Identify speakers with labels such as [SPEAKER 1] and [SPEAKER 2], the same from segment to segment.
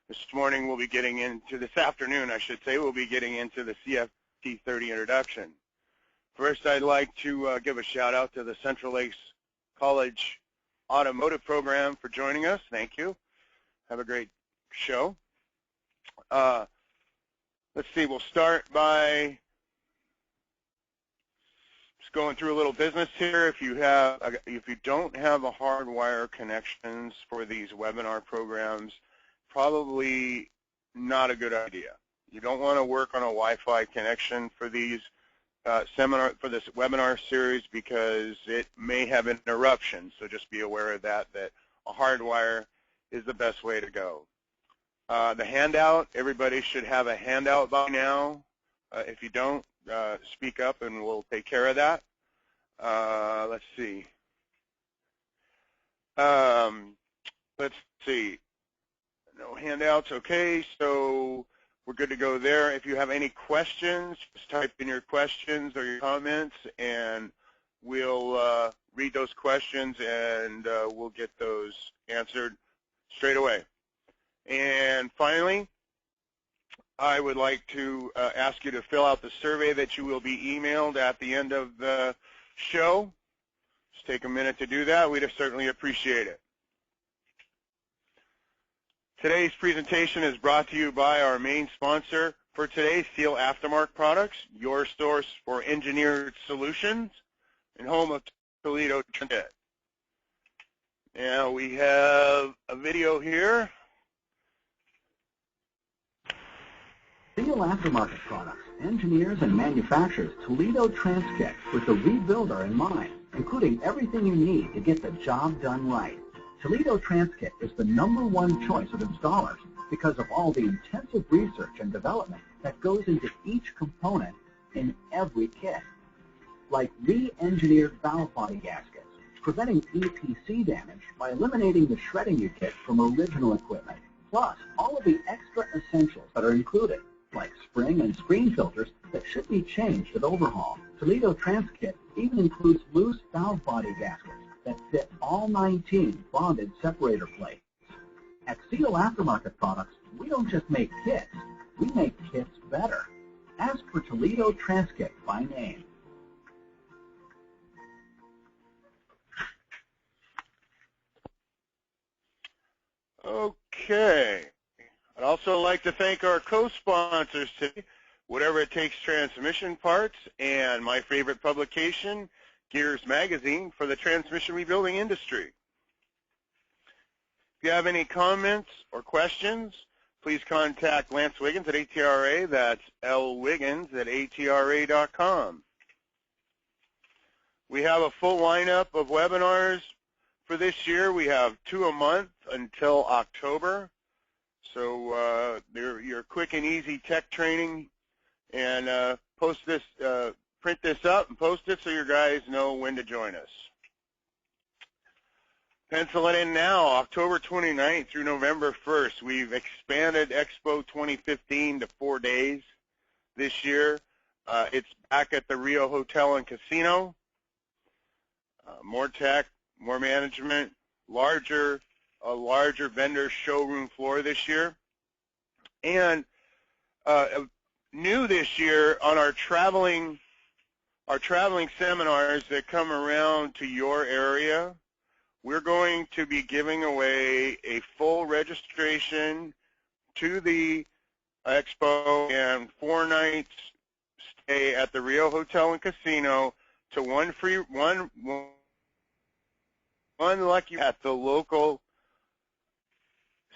[SPEAKER 1] This morning we'll be getting into, this afternoon I should say, we'll be getting into the CFT30 introduction. First, I'd like to give a shout out to the Central Lakes College Automotive Program for joining us. Thank you. Have a great show. Let's see, we'll start by just going through a little business here. If you don't have a hardwire connections for these webinar programs, probably not a good idea. You don't want to work on a Wi-Fi connection for these for this webinar series because it may have interruptions. So just be aware of that a hardwire is the best way to go. The handout, everybody should have a handout by now. If you don't, speak up and we'll take care of that. Let's see. Let's see. No handouts, okay, so we're good to go there. If you have any questions, just type in your questions or your comments and we'll read those questions and we'll get those answered straight away. And finally, I would like to ask you to fill out the survey that you will be emailed at the end of the show. Just take a minute to do that. We'd certainly appreciate it. Today's presentation is brought to you by our main sponsor for today, Seal Aftermarket Products, your source for engineered solutions and home of Toledo Transit. Now we have a video here.
[SPEAKER 2] Seal Aftermarket Products engineers and manufactures Toledo Transit with the rebuilder in mind, including everything you need to get the job done right. Toledo Transit is the #1 choice of installers because of all the intensive research and development that goes into each component in every kit. Like re-engineered valve body gaskets, preventing EPC damage by eliminating the shredding you get from original equipment, plus all of the extra essentials that are included, like spring and screen filters that should be changed at overhaul. Toledo Transit even includes loose valve body gaskets that fit all 19 bonded separator plates. At Seal Aftermarket Products, we don't just make kits, we make kits better. Ask for Toledo Transit by name.
[SPEAKER 1] Okay. I'd also like to thank our co-sponsors today, Whatever It Takes Transmission Parts, and my favorite publication, Gears Magazine, for the transmission rebuilding industry. If you have any comments or questions, please contact Lance Wiggins at ATRA. That's lwiggins@atra.com. We have a full lineup of webinars for this year. We have 2 a month until October. So they're your quick and easy tech training, and post this, print this up and post it so your guys know when to join us. Pencil it in now, October 29th through November 1st. We've expanded Expo 2015 to 4 days this year. It's back at the Rio Hotel and Casino. More tech, more management, a larger vendor showroom floor this year. And new this year on our traveling seminars that come around to your area, we're going to be giving away a full registration to the expo and 4 nights stay at the Rio Hotel and Casino to one lucky at the local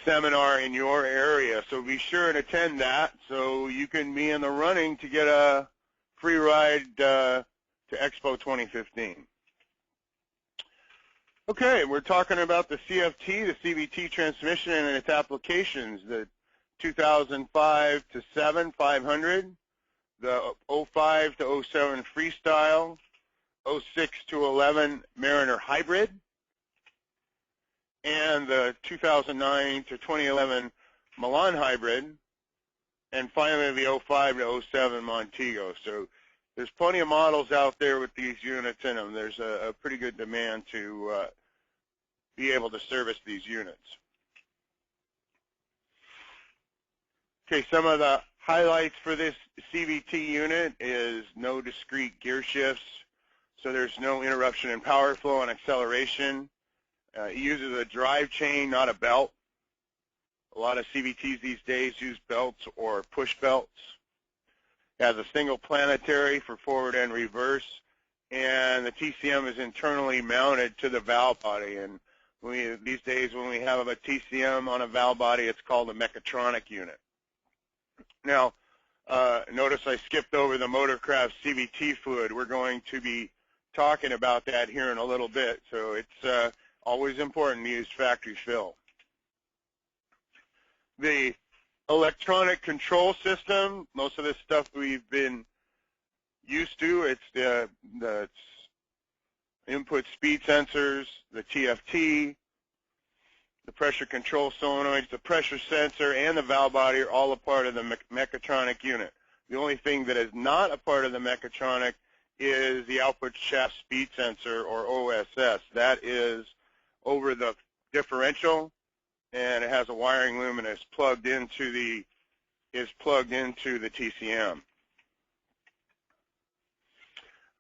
[SPEAKER 1] seminar in your area. So be sure and attend that so you can be in the running to get a free ride to Expo 2015. Okay, we're talking about the CFT, the CVT transmission and its applications, the 2005 to 7 500, the 05 to 07 Freestyle, 06 to 11 Mariner Hybrid, and the 2009 to 2011 Milan Hybrid, and finally the 05 to 07 Montego. So there's plenty of models out there with these units in them. There's a pretty good demand to be able to service these units. Okay, some of the highlights for this CVT unit is no discrete gear shifts, so there's no interruption in power flow and acceleration. It uses a drive chain, not a belt. A lot of CVTs these days use belts or push belts. It has a single planetary for forward and reverse, and the TCM is internally mounted to the valve body. And these days when we have a TCM on a valve body, it's called a mechatronic unit. Now, notice I skipped over the Motorcraft CVT fluid. We're going to be talking about that here in a little bit, so it's always important to use factory fill. The electronic control system, most of this stuff we've been used to. It's the input speed sensors, the TFT, the pressure control solenoids, the pressure sensor, and the valve body are all a part of the mechatronic unit. The only thing that is not a part of the mechatronic is the output shaft speed sensor, or OSS. That is over the differential, and it has a wiring loom and is plugged into the TCM.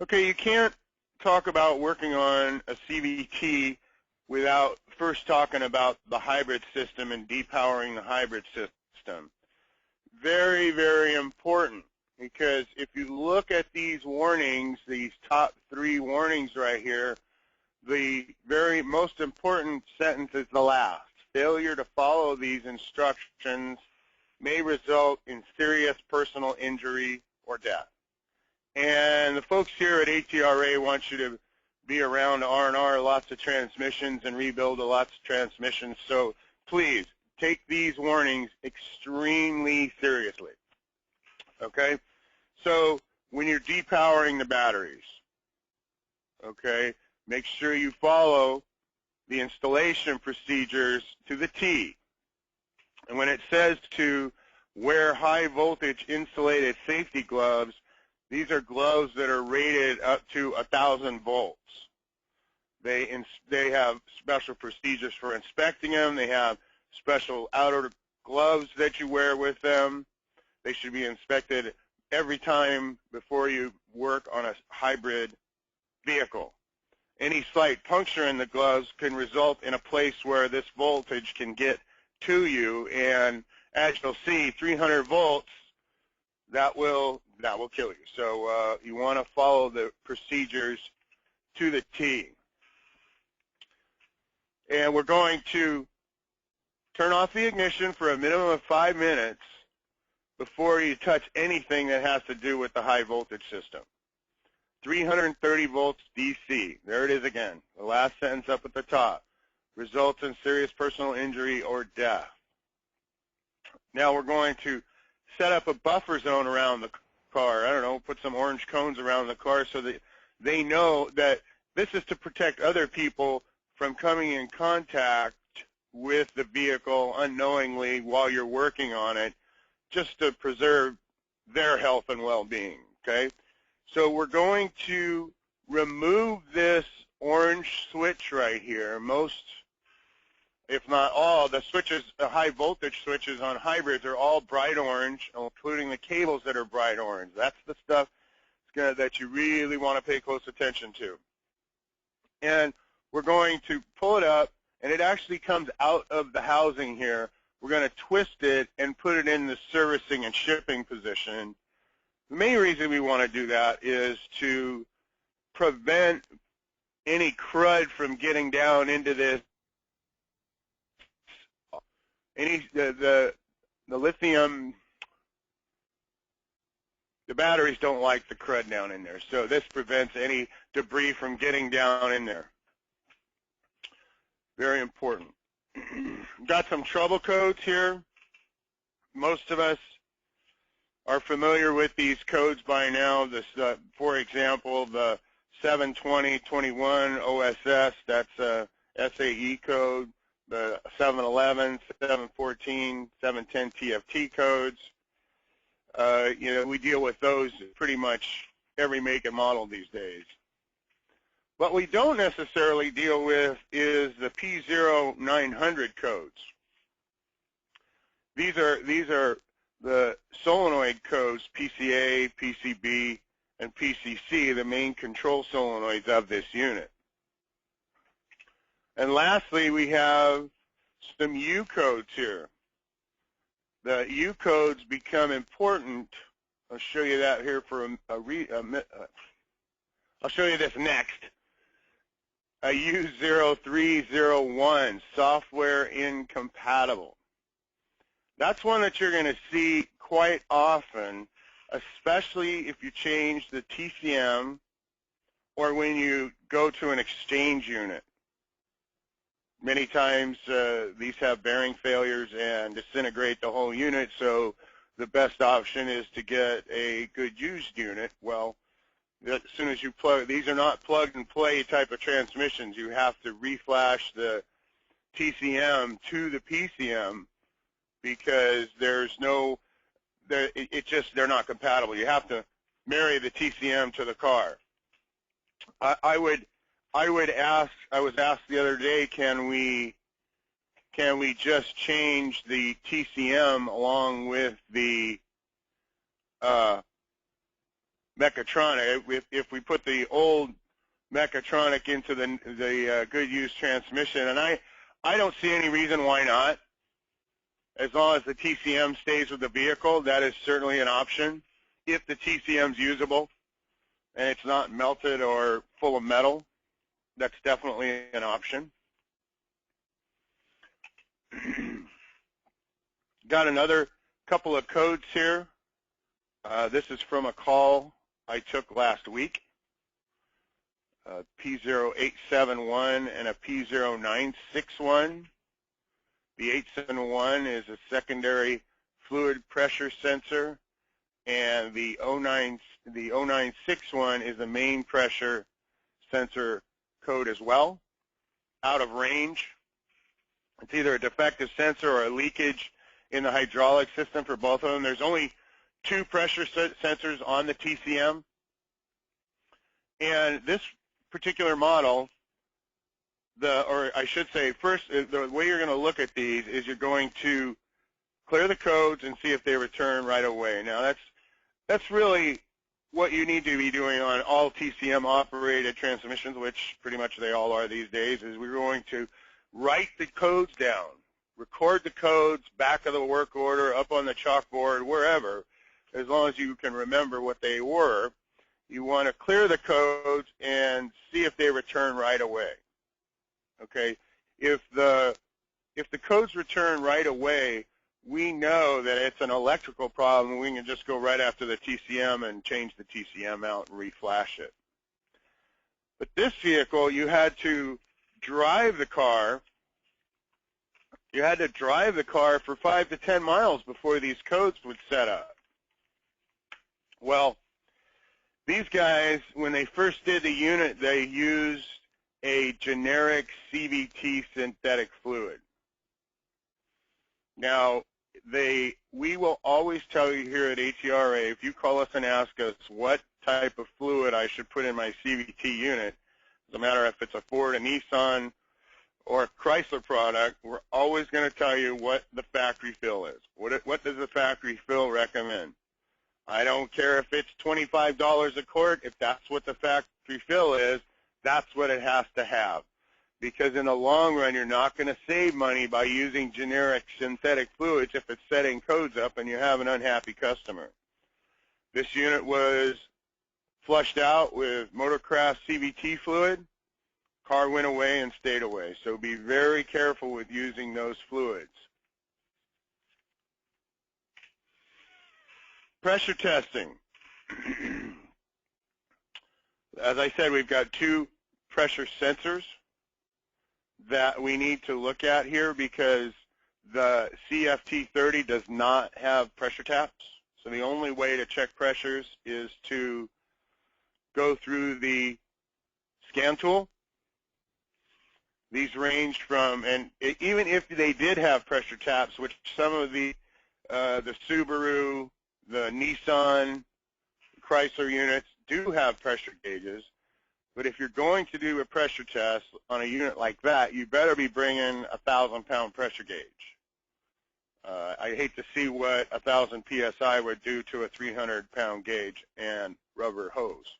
[SPEAKER 1] Okay, you can't talk about working on a CVT without first talking about the hybrid system and depowering the hybrid system. Very, very important, because if you look at these warnings, these top 3 warnings right here, the very most important sentence is the last. Failure to follow these instructions may result in serious personal injury or death. And the folks here at ATRA want you to be around R&R lots of transmissions and rebuild lots of transmissions. So please take these warnings extremely seriously. Okay? So when you're depowering the batteries, okay, make sure you follow the installation procedures to the T. And when it says to wear high voltage insulated safety gloves, these are gloves that are rated up to 1,000 volts. They have special procedures for inspecting them. They have special outer gloves that you wear with them. They should be inspected every time before you work on a hybrid vehicle. Any slight puncture in the gloves can result in a place where this voltage can get to you, and as you'll see, 300 volts, that will kill you. So you want to follow the procedures to the T. And we're going to turn off the ignition for a minimum of 5 minutes before you touch anything that has to do with the high voltage system. 330 volts DC. There it is again. The last sentence up at the top. Results in serious personal injury or death. Now we're going to set up a buffer zone around the car. I don't know, put some orange cones around the car so that they know that this is to protect other people from coming in contact with the vehicle unknowingly while you're working on it, just to preserve their health and well-being, okay? So we're going to remove this orange switch right here. Most, if not all, the switches, the high voltage switches on hybrids are all bright orange, including the cables that are bright orange. That's the stuff that you really want to pay close attention to. And we're going to pull it up, and it actually comes out of the housing here. We're going to twist it and put it in the servicing and shipping position. The main reason we want to do that is to prevent any crud from getting down into this. The lithium, the batteries don't like the crud down in there, so this prevents any debris from getting down in there. Very important. Got some trouble codes here. Most of us are familiar with these codes by now. This, for example, the 72021 OSS, that's a SAE code. The 711, 714, 710 TFT codes. We deal with those pretty much every make and model these days. What we don't necessarily deal with is the P0900 codes. These are the solenoid codes, PCA, PCB, and PCC, the main control solenoids of this unit. And lastly, we have some U codes here. The U codes become important. I'll show you that here for I'll show you this next. A U0301, software incompatible. That's one that you're going to see quite often, especially if you change the TCM or when you go to an exchange unit. Many times these have bearing failures and disintegrate the whole unit, so the best option is to get a good used unit. Well, as soon as you plug, these are not plug and play type of transmissions. You have to reflash the TCM to the PCM because there's no, they're not compatible. You have to marry the TCM to the car. I was asked the other day, can we just change the TCM along with the mechatronic if we put the old mechatronic into the good use transmission? And I don't see any reason why not. As long as the TCM stays with the vehicle, that is certainly an option. If the TCM is usable and it's not melted or full of metal, that's definitely an option. Got another couple of codes here. This is from a call I took last week. P0871 and a P0961. The 871 is a secondary fluid pressure sensor, and the 0961 is a main pressure sensor code as well. Out of range. It's either a defective sensor or a leakage in the hydraulic system for both of them. There's only 2 pressure sensors on the TCM. And this particular model, or I should say, first, the way you're going to look at these is you're going to clear the codes and see if they return right away. Now, that's really what you need to be doing on all TCM-operated transmissions, which pretty much they all are these days, is we're going to write the codes down, record the codes, back of the work order, up on the chalkboard, wherever, as long as you can remember what they were. You want to clear the codes and see if they return right away. Okay, if the codes return right away, we know that it's an electrical problem. We can just go right after the TCM and change the TCM out and reflash it. But this vehicle, you had to drive the car. You had to drive the car for 5 to 10 miles before these codes would set up. Well, these guys, when they first did the unit, they used a generic CVT synthetic fluid. Now, we will always tell you here at ATRA, if you call us and ask us what type of fluid I should put in my CVT unit, no matter if it's a Ford, a Nissan, or a Chrysler product, we're always going to tell you what the factory fill is. What does the factory fill recommend? I don't care if it's $25 a quart. If that's what the factory fill is, that's what it has to have. Because in the long run, you're not going to save money by using generic synthetic fluids if it's setting codes up and you have an unhappy customer. This unit was flushed out with Motorcraft CVT fluid. Car went away and stayed away. So be very careful with using those fluids. Pressure testing. As I said, we've got 2 pressure sensors that we need to look at here because the CFT30 does not have pressure taps. So the only way to check pressures is to go through the scan tool. These range from, and even if they did have pressure taps, which some of the Subaru, the Nissan, Chrysler units do have pressure gauges, but if you're going to do a pressure test on a unit like that, you better be bringing a 1,000-pound pressure gauge. I hate to see what 1,000 psi would do to a 300-pound gauge and rubber hose.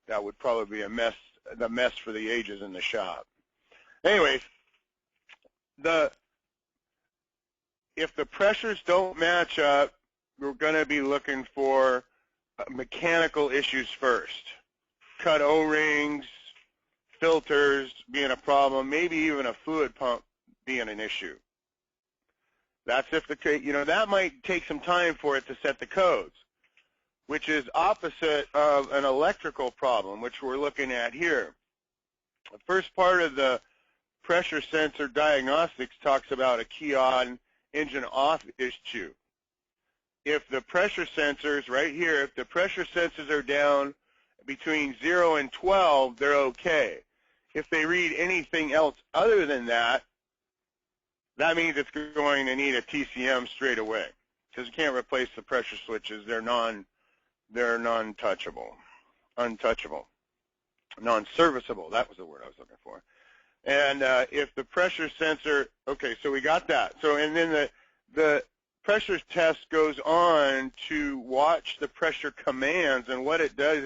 [SPEAKER 1] That would probably be the mess for the ages in the shop. Anyways, if the pressures don't match up, we're going to be looking for mechanical issues first. Cut O-rings, filters being a problem, maybe even a fluid pump being an issue. That's if that might take some time for it to set the codes, which is opposite of an electrical problem, which we're looking at here. The first part of the pressure sensor diagnostics talks about a key on, engine off issue. If the pressure sensors, right here, if the pressure sensors are down between 0 and 12, they're okay. If they read anything else other than that, that means it's going to need a TCM straight away, because you can't replace the pressure switches. They're non-touchable, untouchable, non-serviceable. That was the word I was looking for. And if the pressure sensor, okay, so we got that. So and then the pressure test goes on to watch the pressure commands, and what it does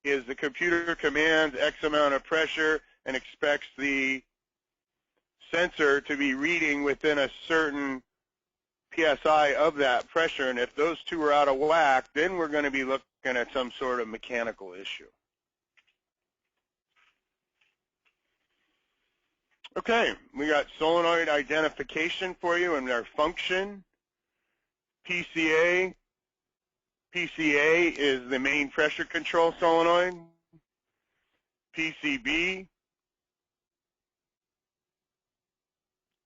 [SPEAKER 1] is the computer commands X amount of pressure and expects the sensor to be reading within a certain PSI of that pressure, and if those two are out of whack, then we're going to be looking at some sort of mechanical issue. Okay, we got solenoid identification for you and their function. PCA is the main pressure control solenoid. PCB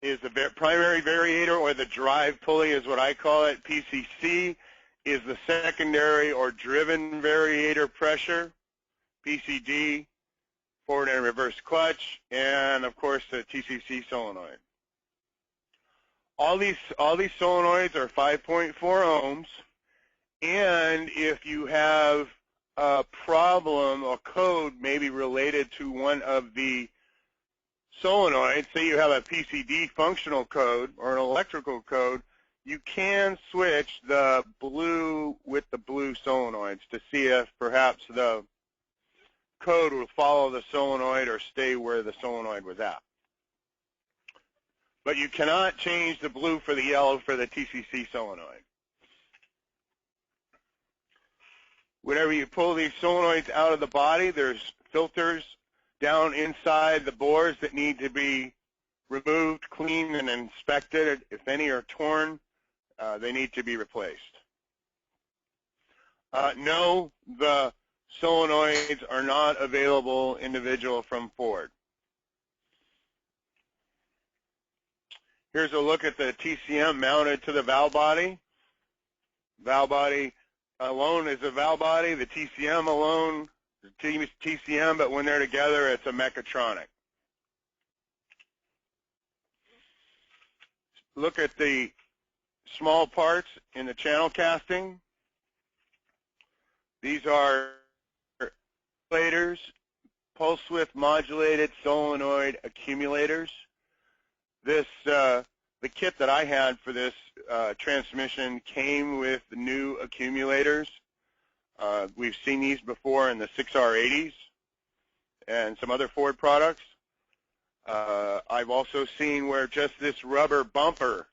[SPEAKER 1] is the primary variator, or the drive pulley is what I call it. PCC is the secondary or driven variator pressure. PCD, forward and reverse clutch, and of course the TCC solenoid. All these solenoids are 5.4 ohms, and if you have a problem or code maybe related to one of the solenoids, say you have a PCD functional code or an electrical code, you can switch the blue with the blue solenoids to see if perhaps the code will follow the solenoid or stay where the solenoid was at. But you cannot change the blue for the yellow for the TCC solenoid. Whenever you pull these solenoids out of the body, there's filters down inside the bores that need to be removed, cleaned, and inspected. If any are torn, they need to be replaced. No, the solenoids are not available individual from Ford. Here's a look at the TCM mounted to the valve body. Valve body alone is a valve body. The TCM alone is TCM, but when they're together, it's a mechatronic. Look at the small parts in the channel casting. These are accumulators, pulse width modulated solenoid accumulators. This the kit that I had for this transmission came with new accumulators. We've seen these before in the 6R80s and some other Ford products. I've also seen where just this rubber bumper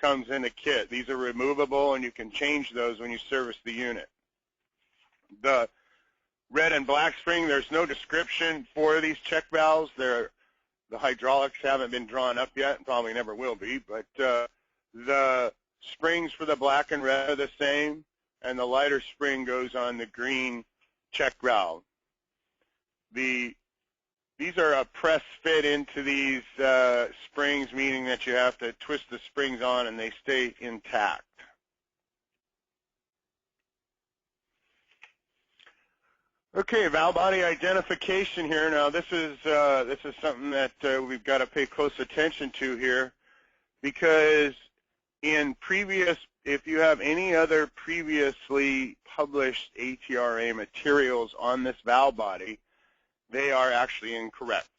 [SPEAKER 1] comes in a kit. These are removable, and you can change those when you service the unit. The red and black spring, there's no description for these check valves. The hydraulics haven't been drawn up yet, and probably never will be, but the springs for the black and red are the same, and the lighter spring goes on the green check valve. These are a press fit into these springs, meaning that you have to twist the springs on and they stay intact. Okay, valve body identification here. Now this is something that we've got to pay close attention to here, because in previous, if you have any other previously published ATRA materials on this valve body, they are actually incorrect.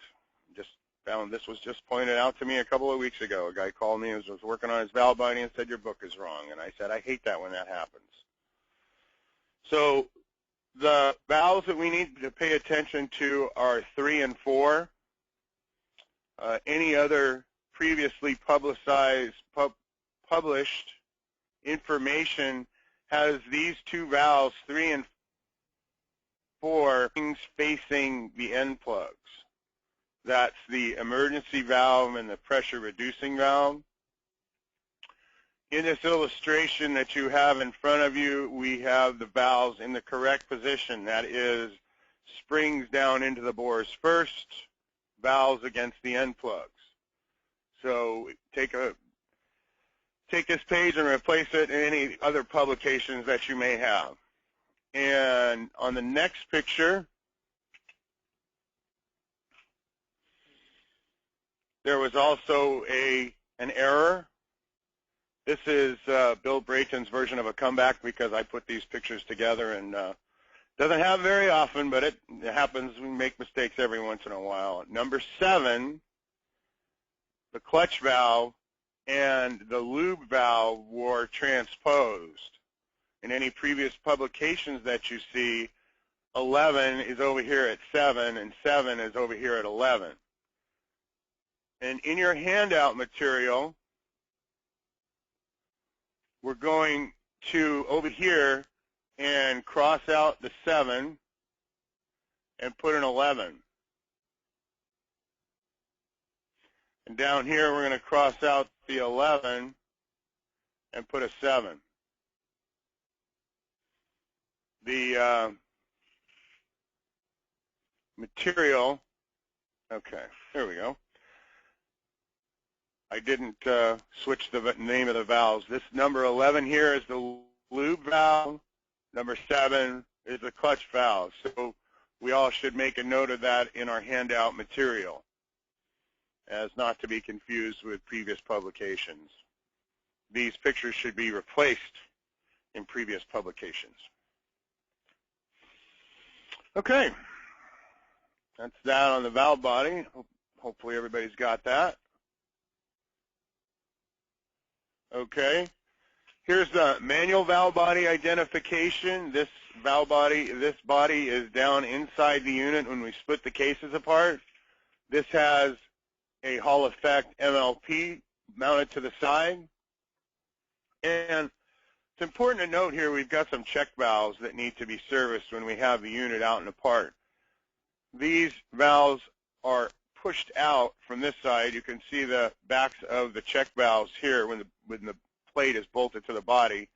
[SPEAKER 1] Just found this was just pointed out to me a couple of weeks ago. A guy called me and was working on his valve body and said, your book is wrong. And I said, I hate that when that happens. So the valves that we need to pay attention to are 3 and 4. Any other previously published information has these two valves, 3 and 4, facing the end plugs. That's the emergency valve and the pressure reducing valve. In this illustration that you have in front of you, we have the valves in the correct position. That is, springs down into the bores first, valves against the end plugs. So take this page and replace it in any other publications that you may have. And on the next picture, there was also an error. This is Bill Brayton's version of a comeback because I put these pictures together, and doesn't happen very often, but it happens. We make mistakes every once in a while. Number 7, the clutch valve and the lube valve were transposed. In any previous publications that you see, 11 is over here at 7, and 7 is over here at 11. And in your handout material, we're going to, over here, and cross out the 7 and put an 11. And down here, we're going to cross out the 11 and put a 7. The material, okay, here we go. I didn't switch the name of the valves. This number 11 here is the lube valve. Number 7 is the clutch valve. So we all should make a note of that in our handout material, as not to be confused with previous publications. These pictures should be replaced in previous publications. Okay, that's that on the valve body. Hopefully everybody's got that. Okay, here's the manual valve body identification. This body is down inside the unit when we split the cases apart. This has a Hall effect MLP mounted to the side. And it's important to note here we've got some check valves that need to be serviced when we have the unit out and apart. These valves are pushed out from this side. You can see the backs of the check valves here when the plate is bolted to the body.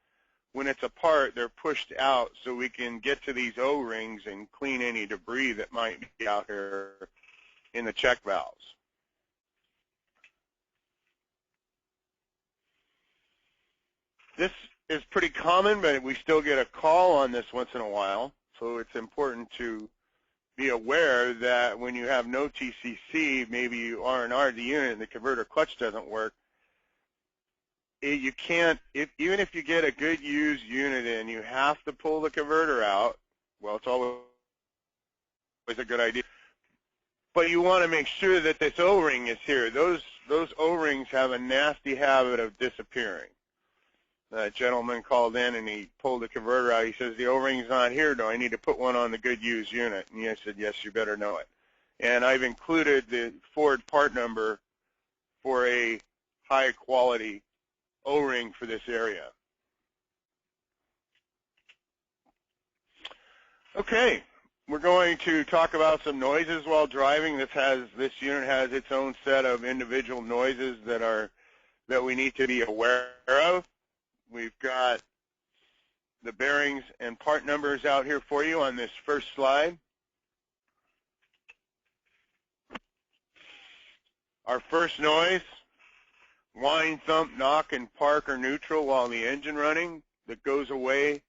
[SPEAKER 1] When it's apart, they're pushed out so we can get to these O-rings and clean any debris that might be out here in the check valves. This is pretty common, but we still get a call on this once in a while, so it's important to be aware that when you have no TCC, maybe you R&R the unit and the converter clutch doesn't work, you can't, even if you get a good used unit in, you have to pull the converter out. Well, it's always a good idea. But you want to make sure that this O-ring is here. Those O-rings have a nasty habit of disappearing. A gentleman called in and he pulled the converter out. He says, the O-ring's not here. Do I need to put one on the good used unit? And I said, yes, you better know it. And I've included the Ford part number for a high quality O-ring for this area. Okay, we're going to talk about some noises while driving. This unit has its own set of individual noises that we need to be aware of. We've got the bearings and part numbers out here for you on this first slide. Our first noise, whine, thump, knock, and park or neutral while the engine running, that goes away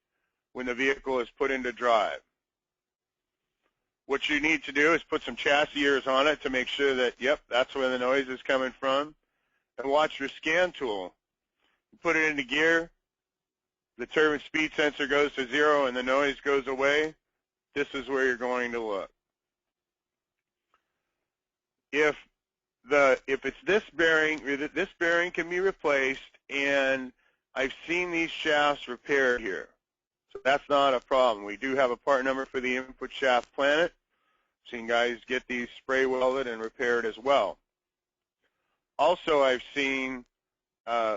[SPEAKER 1] when the vehicle is put into drive. What you need to do is put some chassis ears on it to make sure that, yep, that's where the noise is coming from. And watch your scan tool. You put it into gear, the turbine speed sensor goes to 0 and the noise goes away. This is where you're going to look. If if it's this bearing can be replaced, and I've seen these shafts repaired here. So that's not a problem. We do have a part number for the input shaft planet. Seen guys get these spray welded and repaired as well. Also, I've seen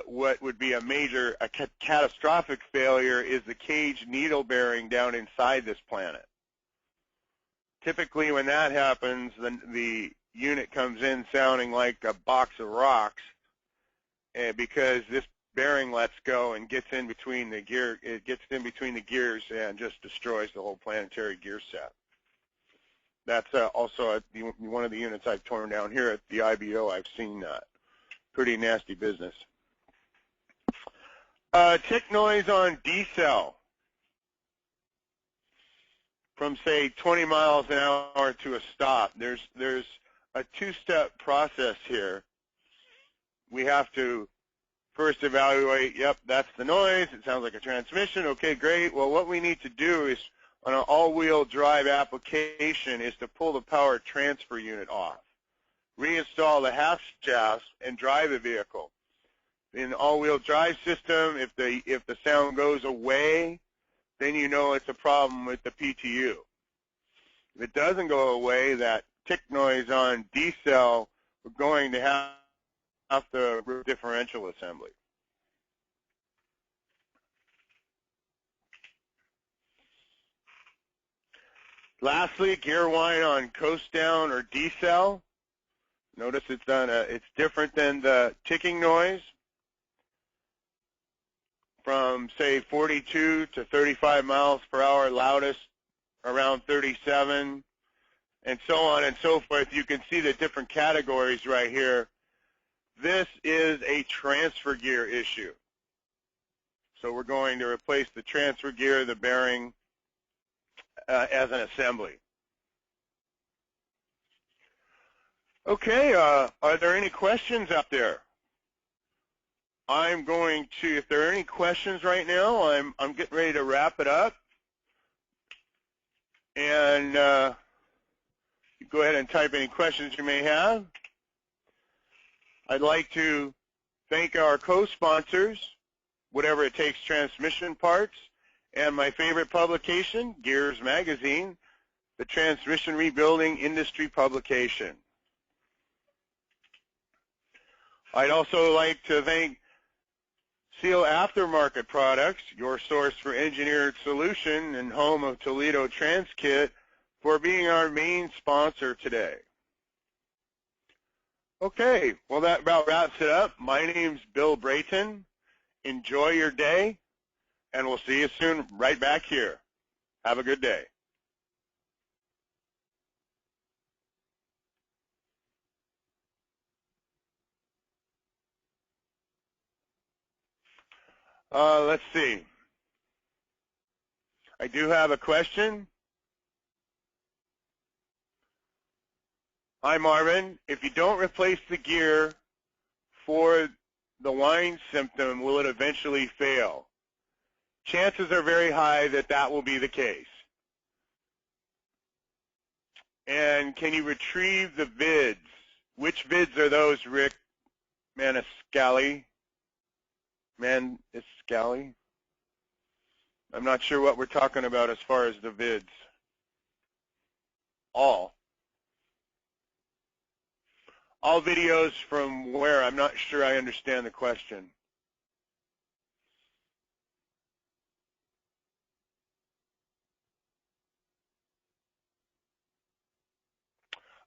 [SPEAKER 1] what would be a catastrophic failure is the cage needle bearing down inside this planet. Typically, when that happens, the unit comes in sounding like a box of rocks, because this bearing lets go and gets in between the gear. It gets in between the gears and just destroys the whole planetary gear set. That's also one of the units I've torn down here at the IBO. I've seen that. Pretty nasty business. Tick noise on D-cell from, say, 20 miles an hour to a stop. There's a two-step process here. We have to first evaluate, yep, that's the noise. It sounds like a transmission. Okay, great. Well, what we need to do is, on an all-wheel drive application, is to pull the power transfer unit off, reinstall the half shafts, and drive the vehicle. In the all-wheel drive system, if the sound goes away, then you know it's a problem with the PTU. If it doesn't go away, that tick noise on D-cell, we're going to have the differential assembly. Lastly, gear whine on coast down or D-cell. Notice it's different than the ticking noise. From, say, 42 to 35 miles per hour, loudest around 37, and so on and so forth. You can see the different categories right here. This is a transfer gear issue. So we're going to replace the transfer gear, the bearing, as an assembly. Okay, are there any questions out there? I'm going to, if there are any questions right now, I'm getting ready to wrap it up. And you go ahead and type any questions you may have. I'd like to thank our co-sponsors, Whatever It Takes Transmission Parts, and my favorite publication, Gears Magazine, the Transmission Rebuilding Industry publication. I'd also like to thank Seal Aftermarket Products, your source for engineered solution and home of Toledo Transkit, for being our main sponsor today. Okay, well, that about wraps it up. My name's Bill Brayton. Enjoy your day, and we'll see you soon right back here. Have a good day. Let's see. I do have a question. Hi, Marvin. If you don't replace the gear for the whine symptom, will it eventually fail? Chances are very high that that will be the case. And can you retrieve the vids? Which vids are those, Rick Maniscalli? I'm not sure what we're talking about as far as the vids. All videos from where? I'm not sure I understand the question.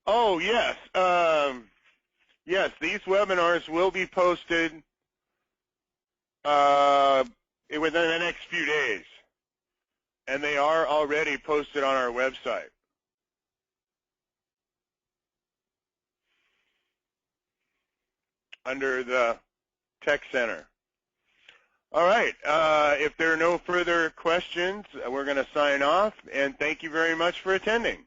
[SPEAKER 1] Oh, yes. Yes, these webinars will be posted within the next few days, and they are already posted on our website. Under the Tech Center. All right, if there are no further questions, we're going to sign off, and thank you very much for attending.